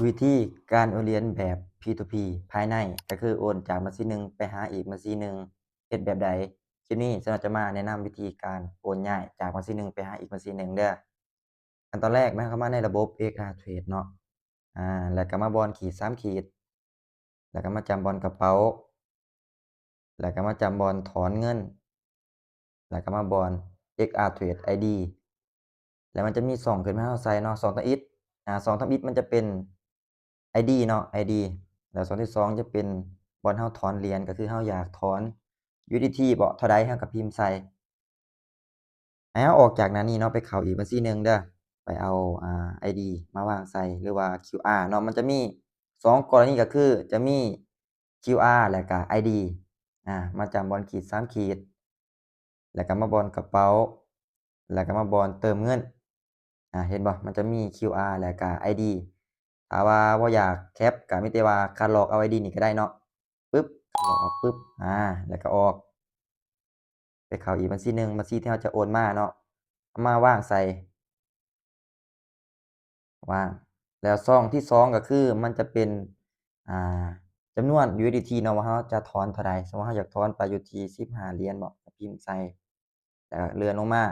วิธีการโอนเหรียญแบบ P2P ภายในก็คือโอนจากบัญชีหนึ่งไปหาอีกบัญชีหนึ่งเฮ็ดแบบใดคลิปนี้ฉันก็จะมาแนะนำวิธีการโอนย้ายจากบัญชีหนึ่งไปหาอีกบัญชีหนึ่งเด้อขั้นตอนแรกนะเข้ามาในระบบ XR Trade เนาะแล้วก็มาบอนขีด3ขีดแล้วก็มาจำบอนกระเป๋าแล้วก็มาจำบอนถอนเงินแล้วก็มาบอน XR Trade ID แล้วมันจะมีช่องขึ้นมาให้เราใส่เนาะช่อง Task It ช่อง Task It มันจะเป็น ID เนาะ ID แล้วช่องที่2จะเป็นบอนเราถอนเหรียญก็คือเราอยากถอน USDT บ่เท่าใดเราก็พิมพ์ใส่ให้เราออกจากหน้านี้เนาะไปเข้าอีกบัญชีหนึ่งเด้อไปเอาID มาวางใส่หรือว่า QR เนาะมันจะมี2กรณีก็คือจะมี QR แล้วก็ ID มาจำบอนขีด3ขีดแล้วก็มาบอนกระเป๋าแล้วก็มาบอนเติมเงินเห็นบ่มันจะมี QR แล้วก็ ID ถ้าว่าบ่อยากแคปก็มีแต่ว่าคัดลอกเอา ID นี่ก็ได้เนาะปึ๊บคัดลอกเอาปึ๊บแล้วก็ออกไปเข้าอีกบัญชีหนึ่งบัญชีที่เราจะโอนมาเนาะเอามาวางใส่วางแล้วช่องที่2ก็คือมันจะเป็นอ่าจำนวน USDT เนาะว่าเราจะถอนเท่าใดสมมุติเราอยากถอนไปอยู่ที่15เหรียญบ่ก็พิมพ์ใส่แล้วก็เลื่อนลงมา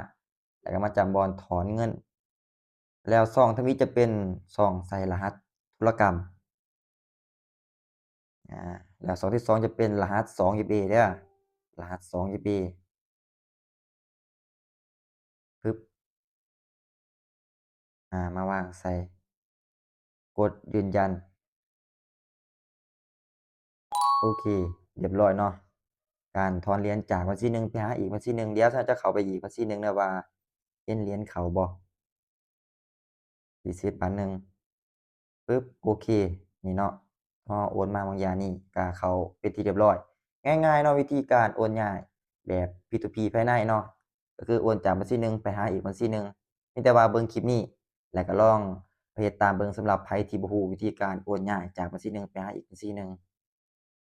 แล้วก็มาจำบอนถอนเงินแล้วช่องทางนี้จะเป็นช่องใส่รหัสธุรกรรมแล้วช่องที่2จะเป็นรหัส2 FA เด้อรหัส2 FA ปึ๊บมาวางใส่กดยืนยันโอเคเรียบร้อยเนาะการถอนเหรียญจากบัญชีหนึ่งไปหาอีกบัญชีหนึ่งเดี๋ยวฉันจะเข้าไปอีกบัญชีหนึ่งเด้อว่าเห็นเหรียญเข้าบ่รีเซ็ตบาทหนึ่งปึ๊บโอเคนี่เนาะพอโอนมาบางอย่างนี่ก็เข้าเป็นที่เรียบร้อยง่ายๆเนาะวิธีการโอนย้ายแบบ P2P ภายในเนาะก็คือโอนจากบัญชีหนึ่งไปหาอีกบัญชีหนึ่งมีแต่ว่าเบิ่งคลิปนี้แล้วก็ลองไปเฮ็ดตามเบิ่งสำหรับไผที่บ่ฮู้วิธีการโอนย้ายจากบัญชีหนึ่งไปหาอีกบัญชีหนึ่ง